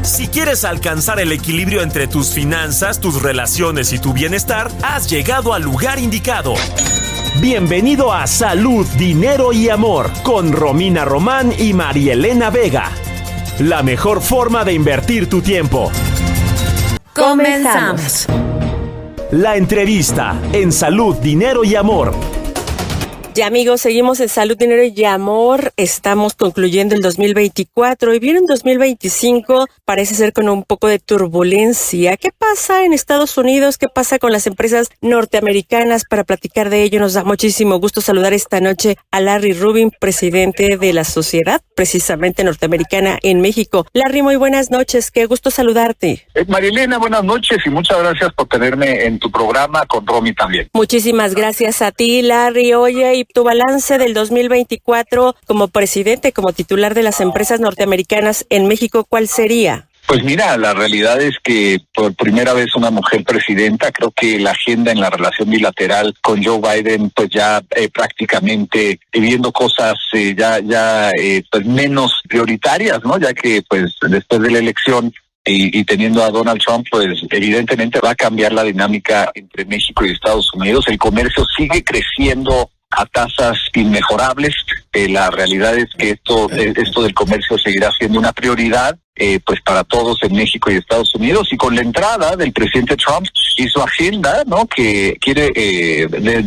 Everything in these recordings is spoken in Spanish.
Si quieres alcanzar el equilibrio entre tus finanzas, tus relaciones y tu bienestar, has llegado al lugar indicado. Bienvenido a Salud, Dinero y Amor con Romina Román y Marielena Vega. La mejor forma de invertir tu tiempo. Comenzamos. La entrevista en Salud, Dinero y Amor. Ya amigos, seguimos en Salud, Dinero y Amor. Estamos concluyendo el 2024 y viene un 2025, parece ser con un poco de turbulencia. ¿Qué pasa en Estados Unidos? ¿Qué pasa con las empresas norteamericanas? Para platicar de ello nos da muchísimo gusto saludar esta noche a Larry Rubin, presidente de la Sociedad precisamente norteamericana en México. Larry, muy buenas noches, qué gusto saludarte. Marilena, buenas noches y muchas gracias por tenerme en tu programa, con Romy también. Muchísimas gracias a ti, Larry. Oye, y tu balance del 2024 como presidente, como titular de las empresas norteamericanas en México, ¿cuál sería? Pues mira, la realidad es que por primera vez una mujer presidenta. Creo que la agenda en la relación bilateral con Joe Biden, pues ya prácticamente viendo cosas pues menos prioritarias, ¿no? Ya que pues después de la elección y teniendo a Donald Trump, pues evidentemente va a cambiar la dinámica entre México y Estados Unidos. El comercio sigue creciendo a tasas inmejorables. La realidad es que esto del comercio seguirá siendo una prioridad pues para todos en México y Estados Unidos, y con la entrada del presidente Trump y su agenda, ¿no?, que quiere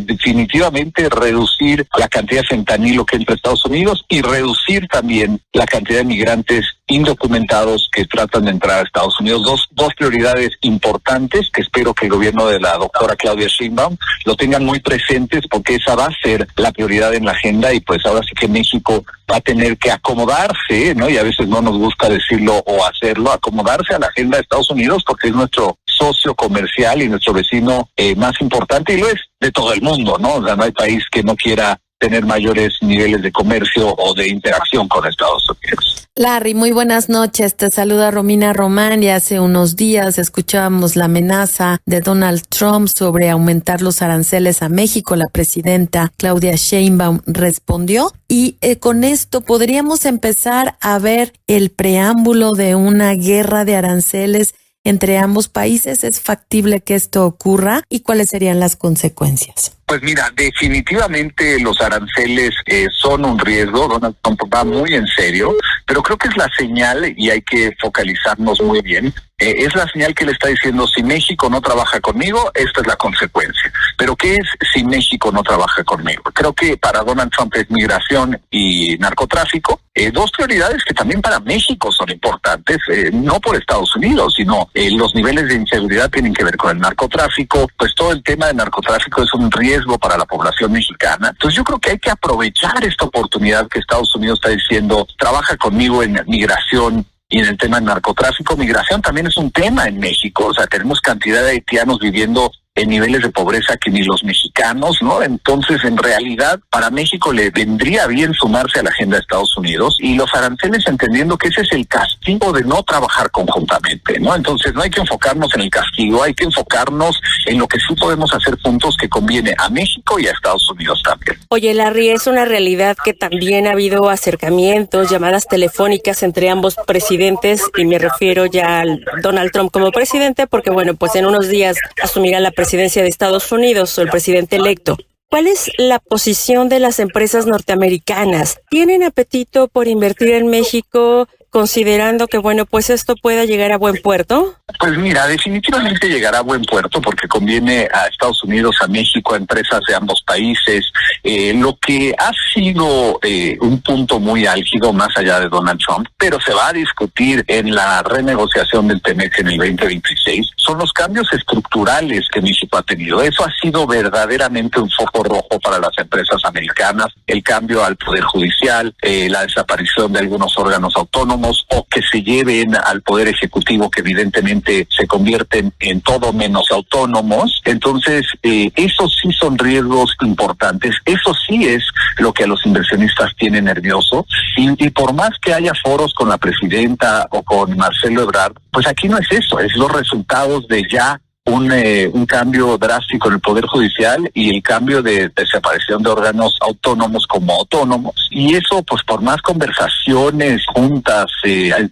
definitivamente reducir la cantidad de fentanilo que entra a Estados Unidos y reducir también la cantidad de migrantes indocumentados que tratan de entrar a Estados Unidos. Dos prioridades importantes que espero que el gobierno de la doctora Claudia Sheinbaum lo tengan muy presentes, porque esa va a ser la prioridad en la agenda. Y pues ahora sí que México va a tener que acomodarse, ¿no? Y a veces no nos gusta decirlo o hacerlo, acomodarse a la agenda de Estados Unidos, porque es nuestro socio comercial y nuestro vecino más importante, y lo es de todo el mundo, ¿no? O sea, no hay país que no quiera tener mayores niveles de comercio o de interacción con Estados Unidos. Larry, muy buenas noches. Te saluda Romina Román, y hace unos días escuchábamos la amenaza de Donald Trump sobre aumentar los aranceles a México. La presidenta Claudia Sheinbaum respondió, y con esto podríamos empezar a ver el preámbulo de una guerra de aranceles entre ambos países. ¿Es factible que esto ocurra? ¿Y cuáles serían las consecuencias? Pues mira, definitivamente los aranceles son un riesgo. Donald Trump va muy en serio, pero creo que es la señal, y hay que focalizarnos muy bien, es la señal que le está diciendo: si México no trabaja conmigo, esta es la consecuencia. Pero ¿qué es si México no trabaja conmigo? Creo que para Donald Trump es migración y narcotráfico, dos prioridades que también para México son importantes, no por Estados Unidos, sino los niveles de inseguridad tienen que ver con el narcotráfico. Pues todo el tema de narcotráfico es un riesgo para la población mexicana. Entonces yo creo que hay que aprovechar esta oportunidad que Estados Unidos está diciendo: trabaja conmigo en migración y en el tema del narcotráfico. Migración también es un tema en México. O sea, tenemos cantidad de haitianos viviendo en niveles de pobreza que ni los mexicanos, ¿no? Entonces, en realidad, para México le vendría bien sumarse a la agenda de Estados Unidos, y los aranceles entendiendo que ese es el castigo de no trabajar conjuntamente, ¿no? Entonces, no hay que enfocarnos en el castigo, hay que enfocarnos en lo que sí podemos hacer juntos, que conviene a México y a Estados Unidos también. Oye, Larry, es una realidad que también ha habido acercamientos, llamadas telefónicas entre ambos presidentes, y me refiero ya a Donald Trump como presidente, porque bueno, pues en unos días asumirá la presidencia de Estados Unidos, o el presidente electo. ¿Cuál es la posición de las empresas norteamericanas? ¿Tienen apetito por invertir en México, considerando que, bueno, pues esto pueda llegar a buen puerto? Pues mira, definitivamente llegará a buen puerto, porque conviene a Estados Unidos, a México, a empresas de ambos países. Lo que ha sido un punto muy álgido, más allá de Donald Trump, pero se va a discutir en la renegociación del TEMEC en el 2026, son los cambios estructurales que México ha tenido. Eso ha sido verdaderamente un foco rojo para las empresas americanas: el cambio al Poder Judicial, la desaparición de algunos órganos autónomos, o que se lleven al Poder Ejecutivo, que evidentemente se convierten en todo menos autónomos. Entonces, esos sí son riesgos importantes. Eso sí es lo que a los inversionistas tiene nervioso. Y por más que haya foros con la presidenta o con Marcelo Ebrard, pues aquí no es eso, es los resultados de ya un cambio drástico en el Poder Judicial y el cambio de desaparición de órganos autónomos como autónomos. Y eso, pues por más conversaciones, juntas,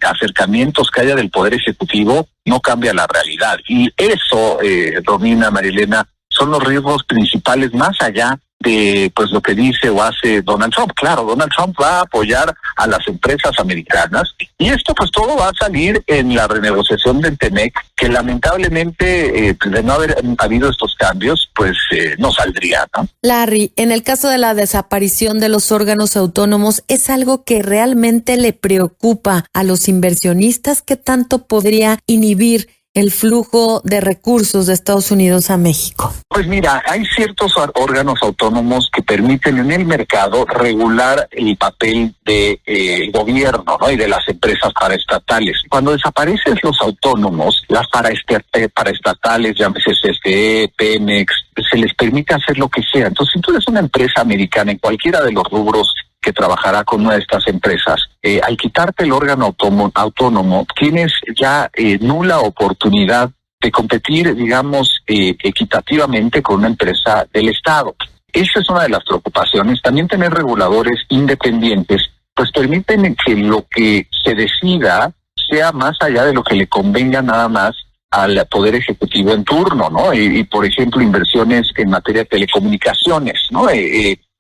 acercamientos que haya del Poder Ejecutivo, no cambia la realidad. Y eso, Romina, Marilena, son los riesgos principales más allá de pues lo que dice o hace Donald Trump. Claro, Donald Trump va a apoyar a las empresas americanas y esto pues todo va a salir en la renegociación del TEMEC, que lamentablemente de no haber habido estos cambios pues no saldría, ¿no? Larry, en el caso de la desaparición de los órganos autónomos, ¿es algo que realmente le preocupa a los inversionistas? ¿Qué tanto podría inhibir el flujo de recursos de Estados Unidos a México? Pues mira, hay ciertos órganos autónomos que permiten en el mercado regular el papel de gobierno, ¿no? Y de las empresas paraestatales. Cuando desaparecen los autónomos, las paraestatales, llámese CFE, Pemex, se les permite hacer lo que sea. Entonces, si tú eres una empresa americana en cualquiera de los rubros que trabajará con una de estas empresas, al quitarte el órgano autónomo, tienes ya nula oportunidad de competir, digamos, equitativamente con una empresa del Estado. Esa es una de las preocupaciones. También tener reguladores independientes, pues permiten que lo que se decida sea más allá de lo que le convenga nada más al Poder Ejecutivo en turno, ¿no? Y por ejemplo, inversiones en materia de telecomunicaciones, ¿no?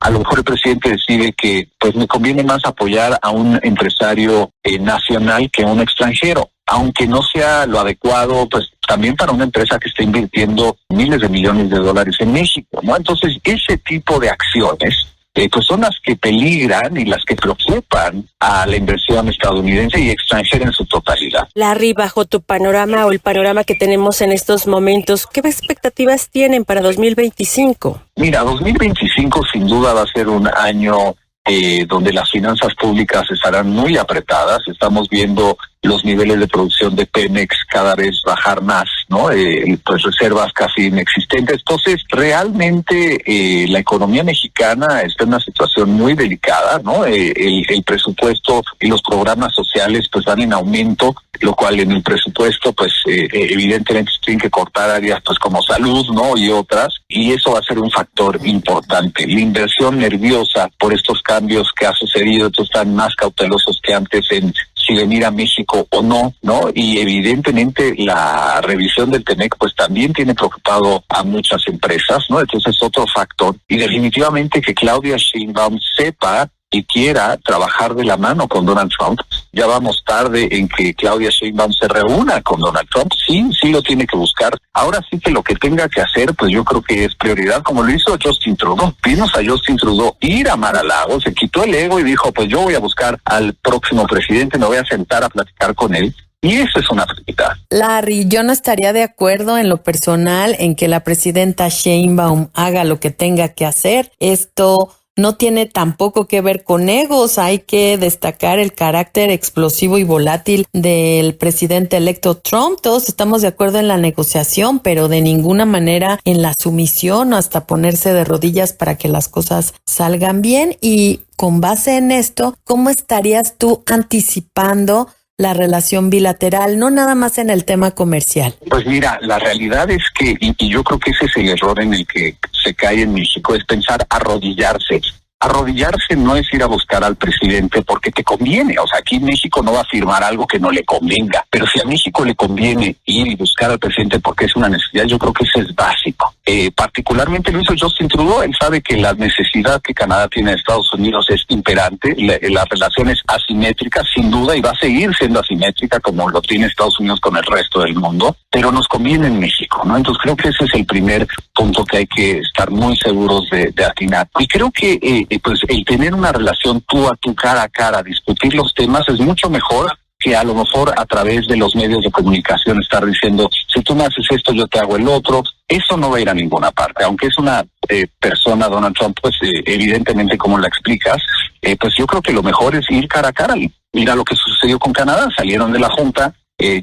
A lo mejor el presidente decide que pues me conviene más apoyar a un empresario nacional que a un extranjero, aunque no sea lo adecuado, pues también para una empresa que está invirtiendo miles de millones de dólares en México, ¿no? Entonces, ese tipo de acciones pues son las que peligran y las que preocupan a la inversión estadounidense y extranjera en su totalidad. Larry, bajo tu panorama o el panorama que tenemos en estos momentos, ¿qué expectativas tienen para 2025? Mira, 2025 sin duda va a ser un año donde las finanzas públicas estarán muy apretadas. Estamos viendo los niveles de producción de Pemex cada vez bajar más, ¿no? Pues reservas casi inexistentes. Entonces, realmente la economía mexicana está en una situación muy delicada, ¿no? El presupuesto y los programas sociales pues van en aumento, lo cual en el presupuesto pues evidentemente se tienen que cortar áreas pues como salud, ¿no? Y otras, y eso va a ser un factor importante. La inversión nerviosa por estos cambios que ha sucedido, estos están más cautelosos que antes en si venir a México o no, ¿no? Y evidentemente la revisión del TEMEC pues también tiene preocupado a muchas empresas, ¿no? Entonces es otro factor. Y definitivamente que Claudia Sheinbaum sepa y quiera trabajar de la mano con Donald Trump. Ya vamos tarde en que Claudia Sheinbaum se reúna con Donald Trump. Sí lo tiene que buscar. Ahora sí que lo que tenga que hacer, pues yo creo que es prioridad, como lo hizo Justin Trudeau. Vimos a Justin Trudeau ir a Mar-a-Lago, se quitó el ego y dijo, pues yo voy a buscar al próximo presidente, me voy a sentar a platicar con él. Y eso es una prioridad. Larry, yo no estaría de acuerdo en lo personal en que la presidenta Sheinbaum haga lo que tenga que hacer. Esto no tiene tampoco que ver con egos. Hay que destacar el carácter explosivo y volátil del presidente electo Trump. Todos estamos de acuerdo en la negociación, pero de ninguna manera en la sumisión o hasta ponerse de rodillas para que las cosas salgan bien. Y con base en esto, ¿cómo estarías tú anticipando la relación bilateral, no nada más en el tema comercial? Pues mira, la realidad es que, y yo creo que ese es el error en el que se cae en México, es pensar arrodillarse. Arrodillarse no es ir a buscar al presidente porque te conviene. O sea, aquí México no va a firmar algo que no le convenga. Pero si a México le conviene ir y buscar al presidente porque es una necesidad, yo creo que eso es básico. Particularmente lo hizo Justin Trudeau. Él sabe que la necesidad que Canadá tiene de Estados Unidos es imperante. La relación es asimétrica, sin duda, y va a seguir siendo asimétrica como lo tiene Estados Unidos con el resto del mundo. Pero nos conviene en México, ¿no? Entonces creo que ese es el primer punto que hay que estar muy seguros de atinar. Y creo que pues el tener una relación tú a tu, cara a cara, discutir los temas es mucho mejor que a lo mejor a través de los medios de comunicación estar diciendo, si tú me haces esto, yo te hago el otro. Eso no va a ir a ninguna parte. Aunque es una persona, Donald Trump, pues evidentemente como la explicas, pues yo creo que lo mejor es ir cara a cara. Mira lo que sucedió con Canadá, salieron de la Junta.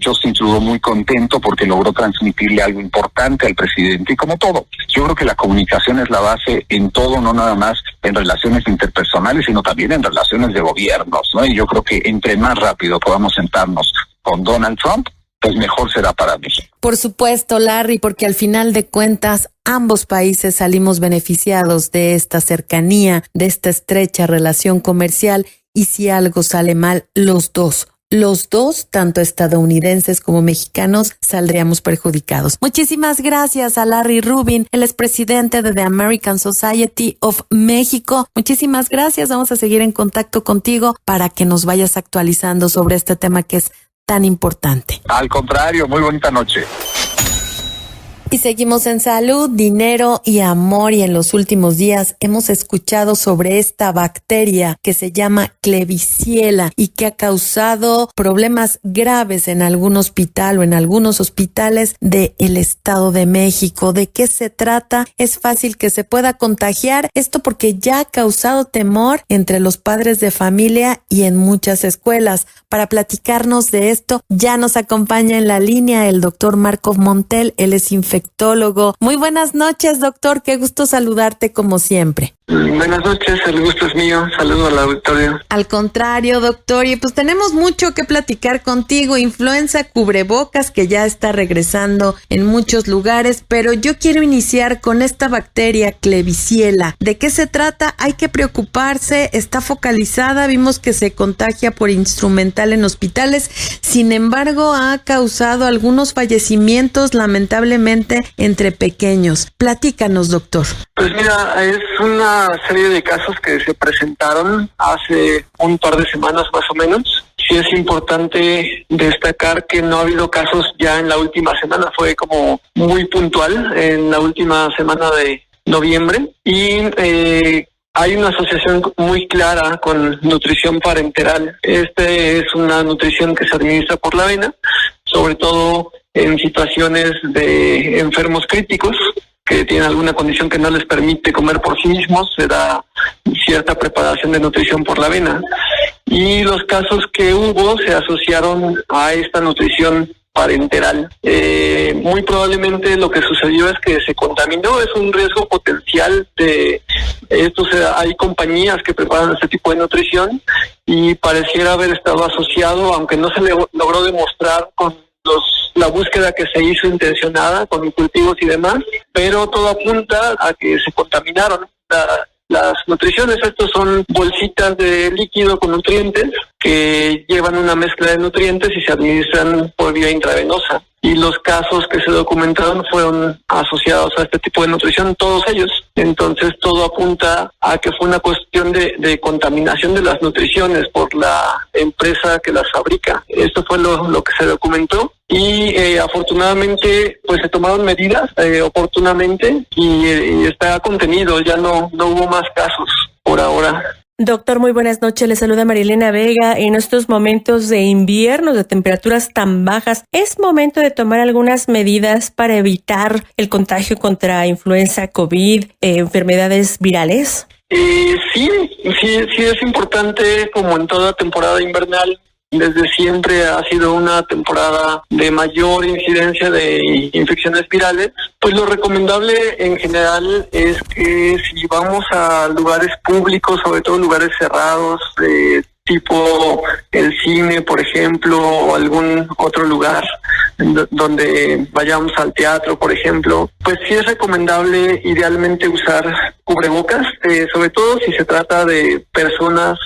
Justin Trudeau muy contento porque logró transmitirle algo importante al presidente y como todo. Yo creo que la comunicación es la base en todo, no nada más en relaciones interpersonales, sino también en relaciones de gobiernos, ¿no? Y yo creo que entre más rápido podamos sentarnos con Donald Trump, pues mejor será para México. Por supuesto, Larry, porque al final de cuentas ambos países salimos beneficiados de esta cercanía, de esta estrecha relación comercial, y si algo sale mal, los dos, tanto estadounidenses como mexicanos, saldríamos perjudicados. Muchísimas gracias a Larry Rubin, él es presidente de The American Society of México. Muchísimas gracias, vamos a seguir en contacto contigo para que nos vayas actualizando sobre este tema que es tan importante. Al contrario, muy bonita noche. Y seguimos en salud, dinero y amor, y en los últimos días hemos escuchado sobre esta bacteria que se llama Klebsiella y que ha causado problemas graves en algún hospital o en algunos hospitales del Estado de México. ¿De qué se trata? Es fácil que se pueda contagiar, esto porque ya ha causado temor entre los padres de familia y en muchas escuelas. Para platicarnos de esto, ya nos acompaña en la línea el doctor Marco Montel, él es infectólogo. Muy buenas noches, doctor, qué gusto saludarte como siempre. Buenas noches, el gusto es mío. Saludo al auditorio. Al contrario, doctor, y pues tenemos mucho que platicar contigo. Influenza, cubrebocas, que ya está regresando en muchos lugares, pero yo quiero iniciar con esta bacteria Klebsiella. ¿De qué se trata? ¿Hay que preocuparse? ¿Está focalizada? Vimos que se contagia por instrumental en hospitales. Sin embargo, ha causado algunos fallecimientos, lamentablemente, entre pequeños. Platícanos, doctor. Pues mira, es una serie de casos que se presentaron hace un par de semanas más o menos. Sí es importante destacar que no ha habido casos ya en la última semana, fue como muy puntual en la última semana de noviembre, y hay una asociación muy clara con nutrición parenteral. Es una nutrición que se administra por la vena, sobre todo en situaciones de enfermos críticos que tienen alguna condición que no les permite comer por sí mismos. Se da cierta preparación de nutrición por la vena, y los casos que hubo se asociaron a esta nutrición parenteral. Muy probablemente lo que sucedió es que se contaminó, es un riesgo potencial de esto. Hay compañías que preparan este tipo de nutrición y pareciera haber estado asociado, aunque no se le logró demostrar con la búsqueda que se hizo intencionada con cultivos y demás, pero todo apunta a que se contaminaron las nutriciones. Estos son bolsitas de líquido con nutrientes que llevan una mezcla de nutrientes y se administran por vía intravenosa. Y los casos que se documentaron fueron asociados a este tipo de nutrición, todos ellos. Entonces todo apunta a que fue una cuestión de contaminación de las nutriciones por la empresa que las fabrica. Esto fue lo que se documentó, y afortunadamente pues se tomaron medidas oportunamente, y está contenido, ya no hubo más casos por ahora. Doctor, muy buenas noches. Le saluda Marilena Vega. En estos momentos de invierno, de temperaturas tan bajas, ¿es momento de tomar algunas medidas para evitar el contagio contra influenza, COVID, enfermedades virales? Sí es importante, como en toda temporada invernal. Desde siempre ha sido una temporada de mayor incidencia de infecciones virales. Pues lo recomendable en general es que si vamos a lugares públicos, sobre todo lugares cerrados, tipo el cine, por ejemplo, o algún otro lugar donde vayamos al teatro, por ejemplo, pues sí es recomendable idealmente usar cubrebocas, sobre todo si se trata de personas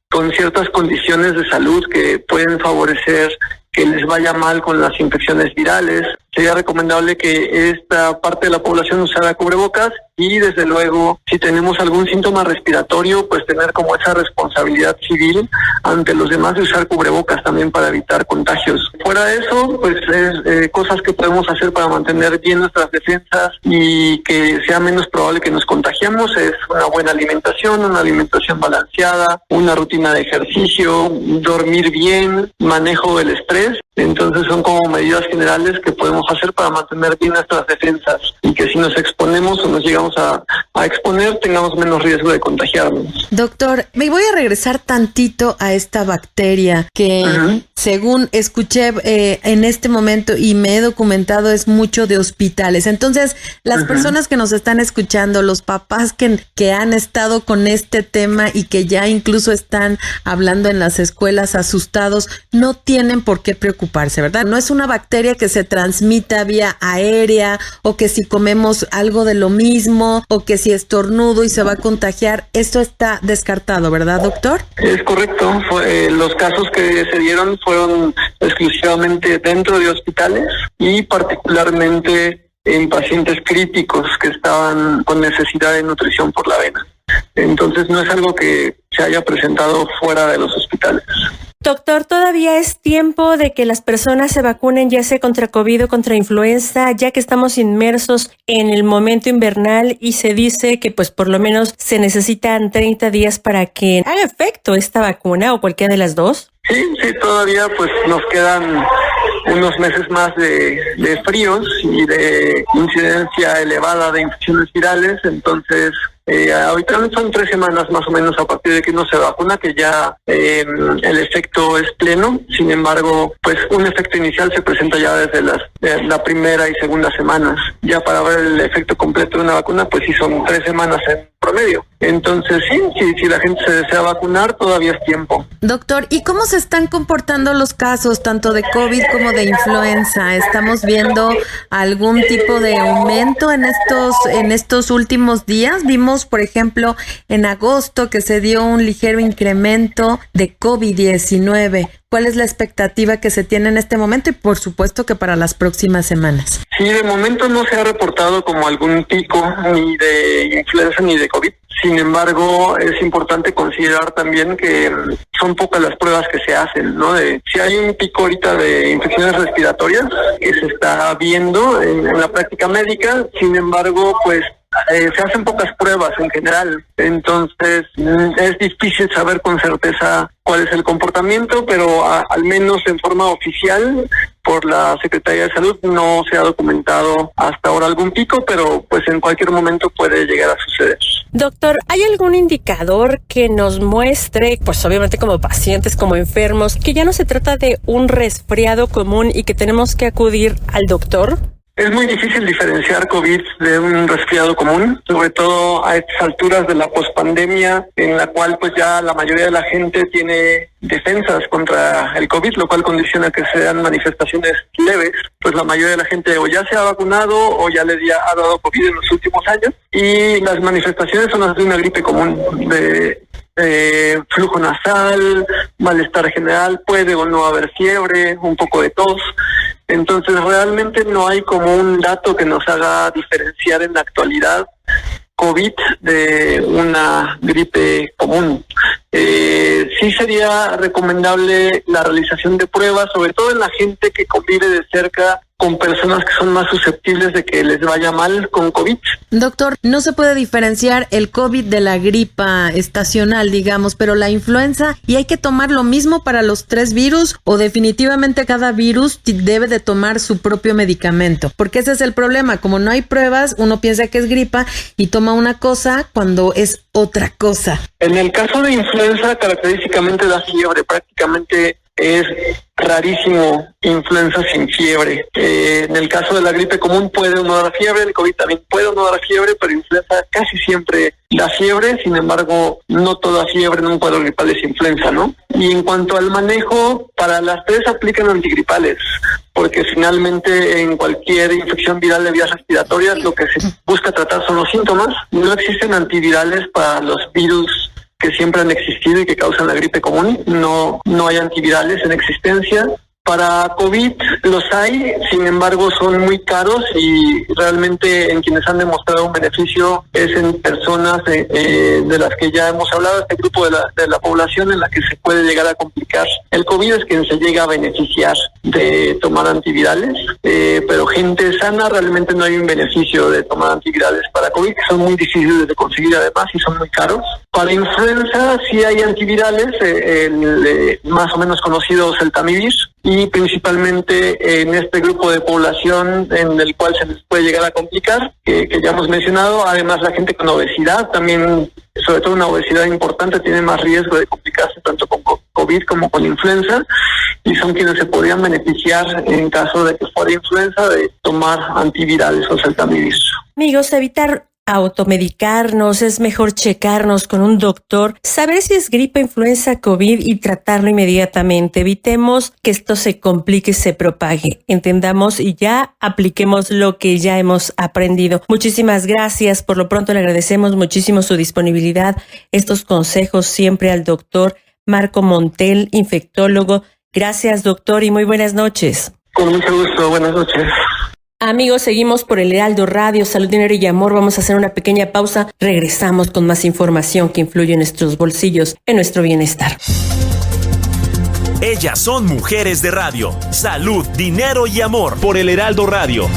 con ciertas condiciones de salud que pueden favorecer que les vaya mal con las infecciones virales. Sería recomendable que esta parte de la población usara cubrebocas, y desde luego si tenemos algún síntoma respiratorio, pues tener como esa responsabilidad civil ante los demás de usar cubrebocas también para evitar contagios. Fuera de eso, pues es cosas que podemos hacer para mantener bien nuestras defensas y que sea menos probable que nos contagiemos. Es una buena alimentación, una alimentación balanceada, una rutina de ejercicio, dormir bien, manejo del estrés. Entonces son como medidas generales que podemos hacer para mantener bien nuestras defensas, y que si nos exponemos o nos llegamos a exponer, tengamos menos riesgo de contagiarnos. Doctor, me voy a regresar tantito a esta bacteria que, según escuché en este momento y me he documentado, es mucho de hospitales. Entonces, las personas que nos están escuchando, los papás que han estado con este tema y que ya incluso están hablando en las escuelas asustados, no tienen por qué preocuparse. preocuparse, ¿verdad? No es una bacteria que se transmita vía aérea o que si comemos algo de lo mismo o que si estornudo y se va a contagiar. Esto está descartado, ¿verdad, doctor? Es correcto. Los casos que se dieron fueron exclusivamente dentro de hospitales y particularmente en pacientes críticos que estaban con necesidad de nutrición por la vena. Entonces no es algo que se haya presentado fuera de los hospitales. Doctor, ¿todavía es tiempo de que las personas se vacunen, ya sea contra COVID o contra influenza, ya que estamos inmersos en el momento invernal y se dice que pues por lo menos se necesitan 30 días para que haga efecto esta vacuna o cualquiera de las dos? Sí, todavía pues nos quedan unos meses más de fríos y de incidencia elevada de infecciones virales, entonces ahorita son 3 semanas más o menos a partir de que uno se vacuna, que ya el efecto es pleno. Sin embargo, pues un efecto inicial se presenta ya desde la primera y segunda semanas. Ya para ver el efecto completo de una vacuna, pues sí son 3 semanas en promedio. Entonces si la gente se desea vacunar, todavía es tiempo. Doctor, ¿y cómo se están comportando los casos tanto de COVID como de influenza? ¿Estamos viendo algún tipo de aumento en estos últimos días? Vimos, por ejemplo, en agosto que se dio un ligero incremento de COVID-19. ¿Cuál es la expectativa que se tiene en este momento y por supuesto que para las próximas semanas? Sí, de momento no se ha reportado como algún pico ni de influenza ni de COVID. Sin embargo, es importante considerar también que son pocas las pruebas que se hacen, ¿no? Si hay un pico ahorita de infecciones respiratorias que se está viendo en la práctica médica, sin embargo, pues se hacen pocas pruebas en general, entonces es difícil saber con certeza cuál es el comportamiento, pero al menos en forma oficial por la Secretaría de Salud no se ha documentado hasta ahora algún pico, pero pues en cualquier momento puede llegar a suceder. Doctor, ¿hay algún indicador que nos muestre, pues obviamente como pacientes, como enfermos, que ya no se trata de un resfriado común y que tenemos que acudir al doctor? Es muy difícil diferenciar COVID de un resfriado común, sobre todo a estas alturas de la pospandemia, en la cual pues ya la mayoría de la gente tiene defensas contra el COVID, lo cual condiciona que sean manifestaciones leves. Pues la mayoría de la gente o ya se ha vacunado o ya ha dado COVID en los últimos años, y las manifestaciones son las de una gripe común, de flujo nasal, malestar general, puede o no haber fiebre, un poco de tos. Entonces realmente no hay como un dato que nos haga diferenciar en la actualidad COVID de una gripe común. Sí sería recomendable la realización de pruebas, sobre todo en la gente que convive de cerca con personas que son más susceptibles de que les vaya mal con COVID. Doctor, no se puede diferenciar el COVID de la gripa estacional, digamos, pero la influenza, ¿y hay que tomar lo mismo para los 3 virus o definitivamente cada virus debe de tomar su propio medicamento? Porque ese es el problema, como no hay pruebas, uno piensa que es gripa y toma una cosa cuando es otra cosa. En el caso de influenza, característicamente da fiebre, prácticamente es rarísimo influenza sin fiebre. En el caso de la gripe común puede o no dar fiebre, el COVID también puede o no dar fiebre, pero influenza casi siempre da fiebre. Sin embargo, no toda fiebre en un cuadro gripal es influenza, ¿no? Y en cuanto al manejo, para las 3 aplican antigripales, porque finalmente en cualquier infección viral de vías respiratorias lo que se busca tratar son los síntomas. No existen antivirales para los virus que siempre han existido y que causan la gripe común. No hay antivirales en existencia. Para COVID los hay, sin embargo son muy caros y realmente en quienes han demostrado un beneficio es en personas de las que ya hemos hablado, este grupo de la población en la que se puede llegar a complicar. El COVID es quien se llega a beneficiar de tomar antivirales, pero gente sana realmente no hay un beneficio de tomar antivirales para COVID, que son muy difíciles de conseguir además y son muy caros. Para influenza sí hay antivirales, el más o menos conocido Celtamivir, y principalmente en este grupo de población en el cual se les puede llegar a complicar, que ya hemos mencionado. Además, la gente con obesidad también, sobre todo una obesidad importante, tiene más riesgo de complicarse tanto con COVID como con influenza, y son quienes se podrían beneficiar en caso de que fuera influenza de tomar antivirales o Celtamivir. Amigos, evitar automedicarnos, es mejor checarnos con un doctor, saber si es gripe, influenza, COVID y tratarlo inmediatamente. Evitemos que esto se complique y se propague. Entendamos y ya apliquemos lo que ya hemos aprendido. Muchísimas gracias. Por lo pronto le agradecemos muchísimo su disponibilidad, estos consejos siempre al doctor Marco Montel, infectólogo. Gracias, doctor, y muy buenas noches. Con mucho gusto, buenas noches. Amigos, seguimos por el Heraldo Radio, Salud, Dinero y Amor. Vamos a hacer una pequeña pausa. Regresamos con más información que influye en nuestros bolsillos, en nuestro bienestar. Ellas son mujeres de radio. Salud, dinero y amor por el Heraldo Radio.